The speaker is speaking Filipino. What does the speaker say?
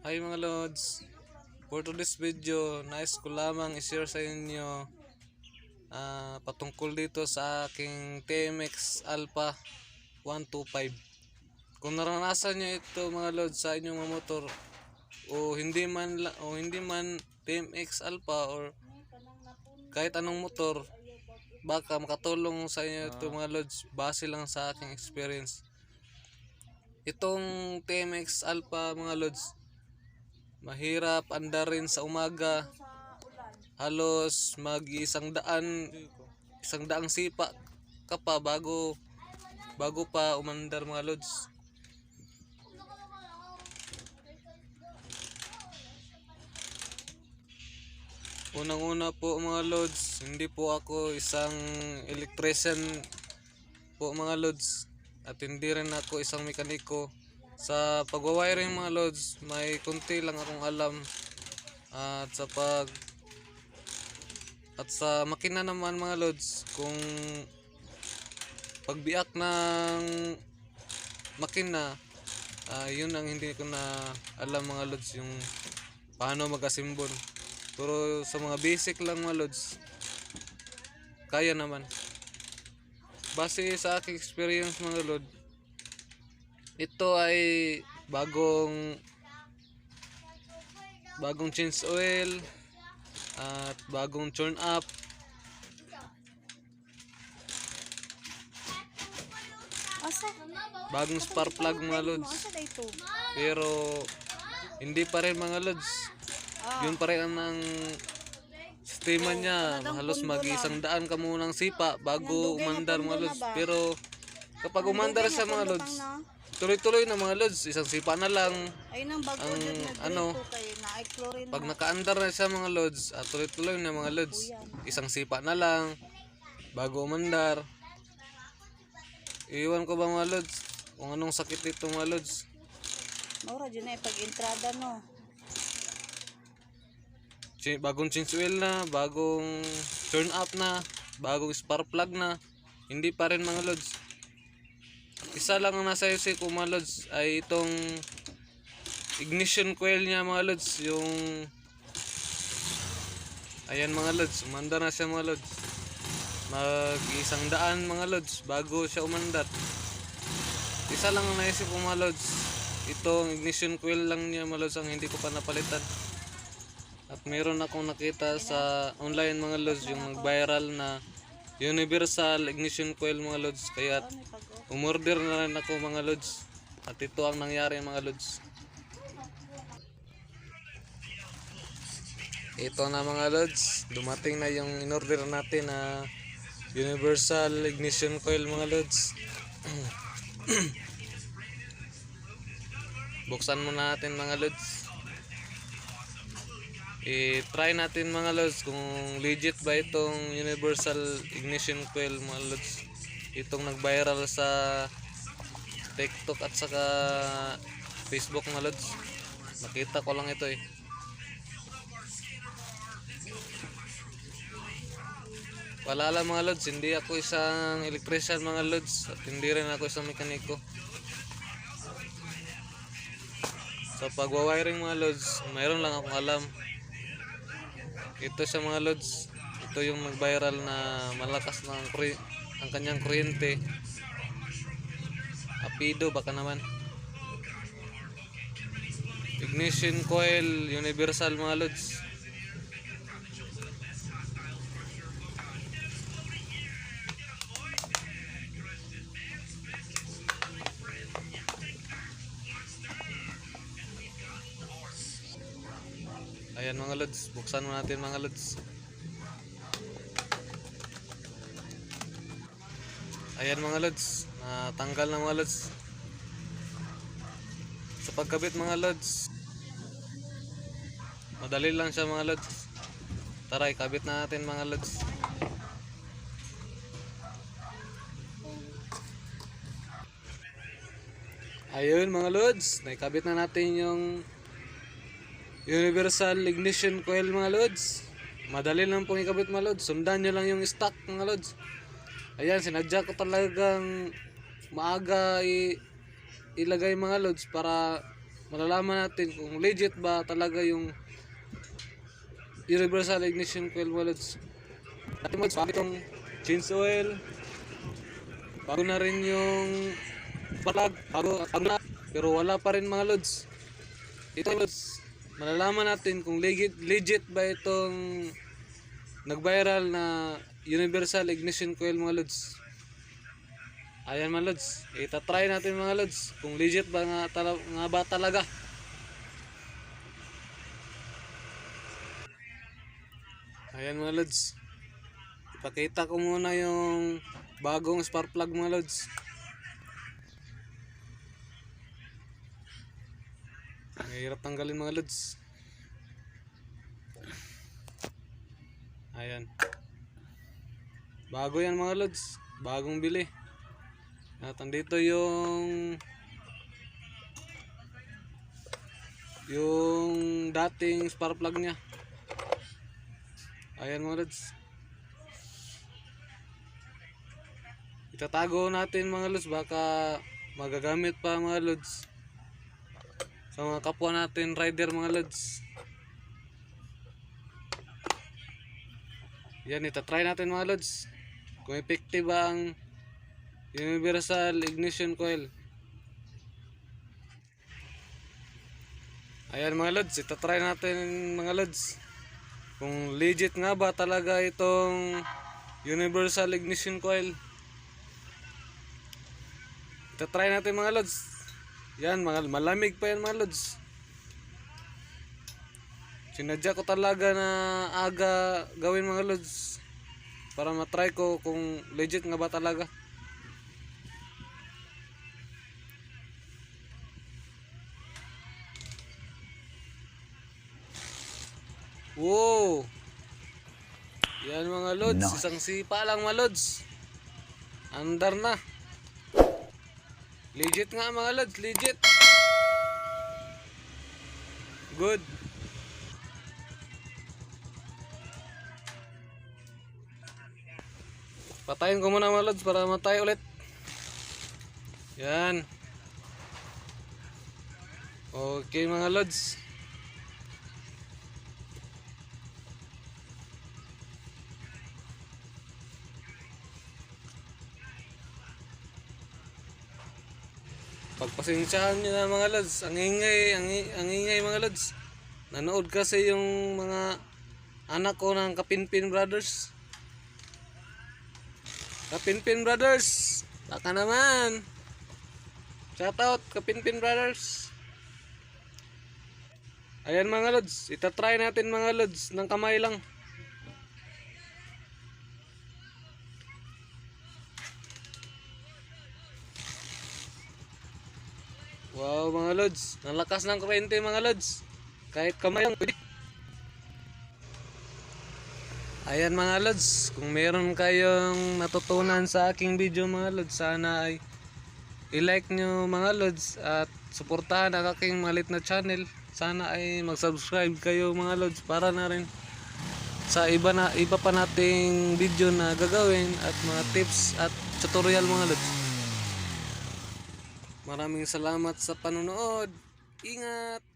Hi mga lods, for today's video, nais ko lamang i-share sa inyo patungkol dito sa aking TMX Alpha 125. Kung naranasan nyo ito mga lods sa inyong mga motor o hindi man TMX Alpha or kahit anong motor, baka makatulong sa inyo ito mga lods base lang sa aking experience. Itong TMX Alpha mga lods, mahirap andarin sa umaga. Halos isang daang sipa ka pa bago pa umandar mga lods. Unang-una po mga lods, hindi po ako isang electrician po mga lods, at hindi rin ako isang mekaniko. Sa pagwa-wiring mga lods, may kunti lang akong alam, at sa makina naman mga lods, kung pagbiak ng makina, yun ang hindi ko na alam mga lods, yung paano mag-assemble. Pero sa mga basic lang mga lods, kaya naman. Base sa aking experience mga lods, ito ay bagong change oil at bagong turn up. Bagong spark plug mga lods. Pero hindi pa rin mga lods. Yun pa rin ang sistema niya. Halos mag-100 ka munang sipa bago umandar mga lods. Pero kapag umandar siya mga lods, tuloy-tuloy na mga lods, isang sipa na lang. Pag nakaandar na siya mga lods, tuloy-tuloy na mga lods, isang sipa na lang bago umandar. Iwan ko ba mga lods kung anong sakit dito mga lods? Mura dyan pag entrada no. Bagong change oil na, bagong turn up na, bagong spark plug na, hindi pa rin mga lods. Isa lang ang nasa isip ko mga lods ay itong ignition coil niya mga lods. Yung ayan mga lods, umandar na siya mga lods. Mag-100 mga lods bago siya umandar. Isa lang ang naisip ko mga lods, itong ignition coil lang niya mga lods ang hindi ko pa napalitan. At meron akong nakita sa online mga lods, yung nag-viral na universal ignition coil mga lods. Kaya umorder na rin ako mga lods, at ito ang nangyari mga lods. Ito na mga lods, dumating na yung in-order natin na universal ignition coil mga lods. Buksan muna natin mga lods. I-try natin mga lods kung legit ba itong universal ignition coil mga lods. Itong nag-viral sa TikTok at saka Facebook mga lods. Nakita ko lang ito eh. Paalala mga lods, hindi ako isang electrician mga lods, at hindi rin ako isang mekaniko. Sa pagwa-wiring mga lods, mayroon lang akong alam. Ito siya mga lods, ito yung nag-viral na malakas ng ang kanyang kuryente. Apido baka naman. Ignition coil universal mga lods. Ayan mga lods, buksan mo natin mga lods. Ayan mga lods, natanggal na mga lods. Sa pagkabit mga lods, madali lang siya mga lods. Tara, ikabit na natin mga lods. Ayun mga lods, naikabit na natin yung universal ignition coil mga lods. Madali lang pong ikabit mga lods. Sundan nyo lang yung stock mga lods. Ayan, sinadya ko talagang maaga ilagay mga lods para malalaman natin kung legit ba talaga yung universal ignition coil mga lods. At mga lods, bago itong change oil, bago na rin yung plug, bago na, pero wala pa rin mga lods. Ito lods, malalaman natin kung legit ba itong nag-viral na universal ignition coil mga lods. Ayan mga lods, itatry natin mga lods kung legit ba nga ba talaga. Ayan mga lods, ipakita ko muna yung bagong spark plug mga lods. Mahirap tanggalin mga lods. Ayan, bago yan mga lods, bagong bili. At andito yung dating spark plug nya. Ayan mga lods, itatago natin mga lods, baka magagamit pa mga lods sa mga kapwa natin rider mga lods. Yan, itatry natin mga lods kung effective ba ang universal ignition coil. Ayan mga lods, itatry natin mga lods kung legit nga ba talaga itong universal ignition coil. Itatry natin mga lods. Yan, malamig pa yan mga lods. Sinadya ko talaga na aga gawin mga lods para matry ko kung legit nga ba talaga. Wow! Yan mga lods, isang sipa lang mga lods. Andar na. Legit nga mga lods, legit. Good. Patayin ko muna mga lods para matay ulit. Yan. Okay mga lods. Pagpasensyahan nyo na mga lods, ang ingay mga lods. Nanood kasi yung mga anak ko ng Kapinpin Brothers. Kapinpin Brothers, baka naman. Shout out Kapinpin Brothers. Ayan mga lods, itatry natin mga lods ng kamay lang. Wow mga lods, ang lakas ng kurente mga lods. Kahit kamay lang pwede. Ayan mga lods, kung meron kayong natutunan sa aking video mga lods, sana ay i-like nyo mga lods at suportahan ang aking maliit na channel. Sana ay mag-subscribe kayo mga lods para na rin sa iba pa nating video na gagawin at mga tips at tutorial mga lods. Maraming salamat sa panonood. Ingat!